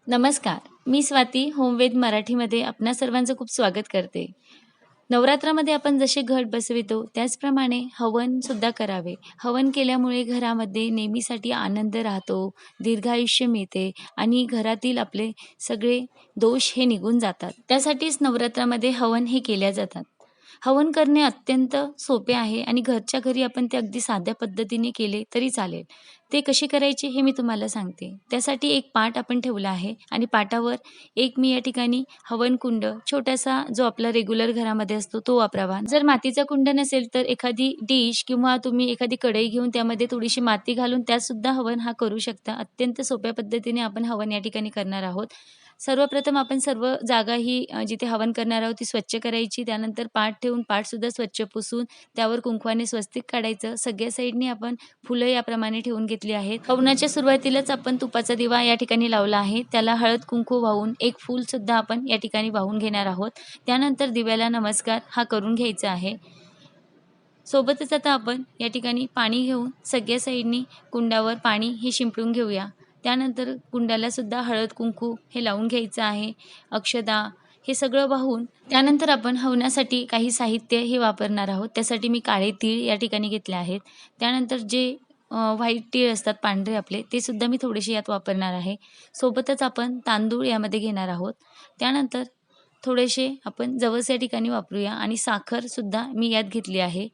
नमस्कार. मी स्वाती होमवेद मराठीमध्ये आपणा सर्वांचं खूप स्वागत करते. नवरात्रामध्ये आपण जसे घट बसवितो त्याचप्रमाणे हवन सुद्धा करावे. हवन केल्यामुळे घरामध्ये नेहमीसाठी आनंद राहतो, दीर्घायुष्य मिळते आणि घरातील आपले सगळे दोष हे निघून जातात. त्यासाठीच नवरात्रामध्ये हवन हे केल्या जातात. हवन करणे अत्यंत सोपे आहे आणि घरच्या घरी आपण ते अगदी साध्या पद्धतीने केले तरी चालेल. ते कसे करायचे हे मी तुम्हाला सांगते. त्यासाठी एक पाट आपण ठेवला आहे आणि पाटावर एक मी या ठिकाणी हवन कुंड छोटासा जो आपला रेग्युलर घरामध्ये असतो तो वापरावा. जर मातीचा कुंड नसेल तर एखादी डिश किंवा तुम्ही एखादी कढई घेऊन त्यामध्ये थोडीशी माती घालून त्यात सुद्धा हवन हा करू शकता. अत्यंत सोप्या पद्धतीने आपण हवन या ठिकाणी करणार आहोत. सर्वप्रथम आपण सर्व जागा ही जिथे हवन करणार आहोत ती स्वच्छ करायची. त्यानंतर पाट ठेवून पाटसुद्धा स्वच्छ पुसून त्यावर कुंकवाने स्वस्तिक काढायचं. सगळ्या साईडनी आपण फुलं याप्रमाणे ठेवून घेतली आहेत. हवनाच्या सुरुवातीलाच आपण तुपाचा दिवा या ठिकाणी लावला आहे. त्याला हळद कुंकू वाहून एक फूलसुद्धा आपण या ठिकाणी वाहून घेणार आहोत. त्यानंतर दिव्याला नमस्कार हा करून घ्यायचा आहे. सोबतच आता आपण या ठिकाणी पाणी घेऊन सगळ्या साईडनी कुंडावर पाणी हे शिंपडून घेऊया. त्यानंतर कुंडाला सुद्धा हळद कुंकू हे लावून घ्यायचं आहे. अक्षदा हे सगळं वाहून त्यानंतर आपण हवनासाठी काही साहित्य हे वापरणार आहोत. त्यासाठी मी काळे तीळ या ठिकाणी घेतले आहेत. त्यानंतर जे व्हाईट तीळ असतात पांढरे आपले ते सुद्धा मी थोडेसे यात वापरणार आहे. सोबतच आपण तांदूळ यामध्ये घेणार आहोत. त्यानंतर थोडेसे आपण जवस या ठिकाणी वापरूया आणि साखरसुद्धा मी यात घेतली आहे.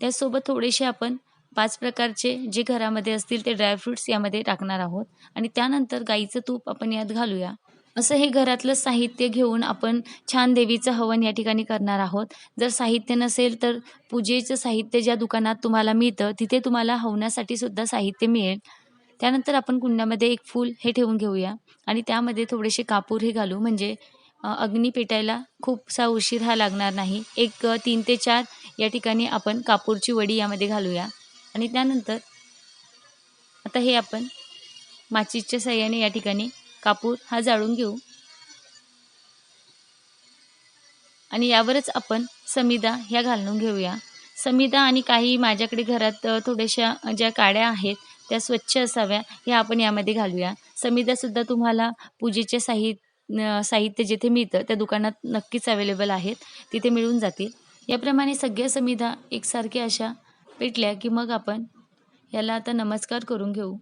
त्याचसोबत थोडेसे आपण 5 प्रकारचे जे घरामध्ये असतील ते ड्रायफ्रुट्स यामध्ये टाकणार आहोत आणि त्यानंतर गाईचं तूप आपण यात घालूया. असं हे घरातलं साहित्य घेऊन आपण छान देवीचं हवन या ठिकाणी करणार आहोत. जर साहित्य नसेल तर पूजेचं साहित्य ज्या दुकानात तुम्हाला मिळतं तिथे तुम्हाला हवनासाठी सुद्धा साहित्य मिळेल. त्यानंतर आपण कुंडामध्ये एक फूल हे ठेवून घेऊया आणि त्यामध्ये थोडेसे कापूर हे घालू म्हणजे अग्नी पेटायला खूपसा उशीर हा लागणार नाही. एक 3 ते 4 या ठिकाणी आपण कापूरची वडी यामध्ये घालूया आणि त्यानंतर आता हे आपण माचीसच्या साहाय्याने या ठिकाणी कापूर हा जाळून घेऊ आणि यावरच आपण समिधा ह्या घालून घेऊया. समिधा आणि काही माझ्याकडे घरात थोड्याशा ज्या काड्या आहेत त्या स्वच्छ असाव्या ह्या आपण यामध्ये घालूया. समिधासुद्धा तुम्हाला पूजेचे साहित्य जिथे मिळतं त्या दुकानात नक्कीच अवेलेबल आहेत. तिथे मिळून जातील. याप्रमाणे सगळ्या समिधा एकसारख्या अशा पेटल्या की मग आपण याला आता नमस्कार करून घेऊ.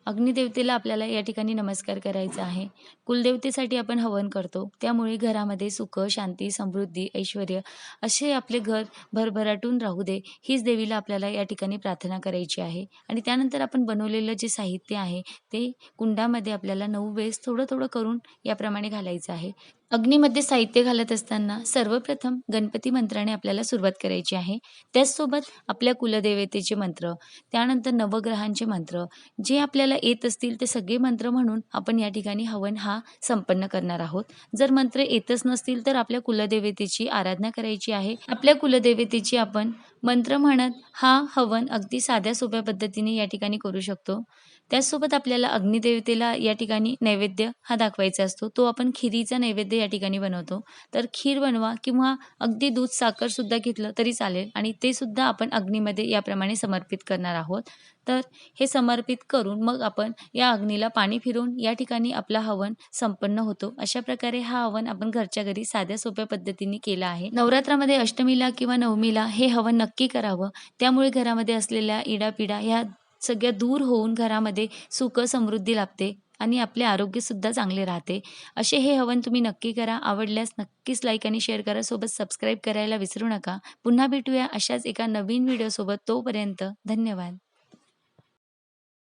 अग्निदेवतेला आपल्याला या ठिकाणी नमस्कार करायचा आहे. कुलदेवतेसाठी आपण हवन करतो. त्यामुळे घरामध्ये सुख, शांती, समृद्धी, ऐश्वर्य असे आपले घर भरभराटून राहू दे, हीच देवीला आपल्याला या ठिकाणी प्रार्थना करायची आहे. आणि त्यानंतर आपण बनवलेलं जे साहित्य आहे ते कुंडामध्ये आपल्याला 9 वेळेस थोडं-थोडं करून याप्रमाणे घालायचं आहे. अग्नीमध्ये साहित्य घालत असताना सर्वप्रथम गणपती मंत्राने आपल्याला सुरुवात करायची आहे. त्याचसोबत आपल्या कुलदेवतेचे मंत्र, त्यानंतर नवग्रहांचे मंत्र जे आपल्याला येत असतील ते सगळे मंत्र म्हणून आपण या ठिकाणी हवन हा संपन्न करणार आहोत. जर मंत्र येतच नसतील तर आपल्या कुलदेवतेची आराधना करायची आहे. आपल्या कुलदेवतेची आपण मंत्र म्हणत हा हवन अगदी साध्या सोप्या पद्धतीने या ठिकाणी करू शकतो. त्याचसोबत आपल्याला अग्निदेवतेला या ठिकाणी नैवेद्य हा दाखवायचा असतो. तो आपण खिरीचा नैवेद्य या ठिकाणी बनवतो. तर खीर बनवा किंवा अगदी दूध साखरसुद्धा घेतलं तरी चालेल आणि ते सुद्धा आपण अग्नीमध्ये याप्रमाणे समर्पित करणार आहोत. तर हे समर्पित करून मग आपण या अग्नीला पाणी फिरवून या ठिकाणी आपला हवन संपन्न होतो. अशा प्रकारे हा हवन आपण घरच्या घरी साध्या सोप्या पद्धतीने केला आहे. नवरात्रामध्ये अष्टमीला किंवा नवमीला हे हवन नक्की करावं. त्यामुळे घरामध्ये असलेल्या इडापिडा ह्या सगळ्या दूर होऊन घरामध्ये सुख समृद्धी लाभते आणि आपले आरोग्यसुद्धा चांगले राहते. असे हे हवन तुम्ही नक्की करा. आवडल्यास नक्कीच लाईक आणि शेअर करा. सोबत सबस्क्राईब करायला विसरू नका. पुन्हा भेटूया अशाच एका नवीन व्हिडिओसोबत. तोपर्यंत धन्यवाद.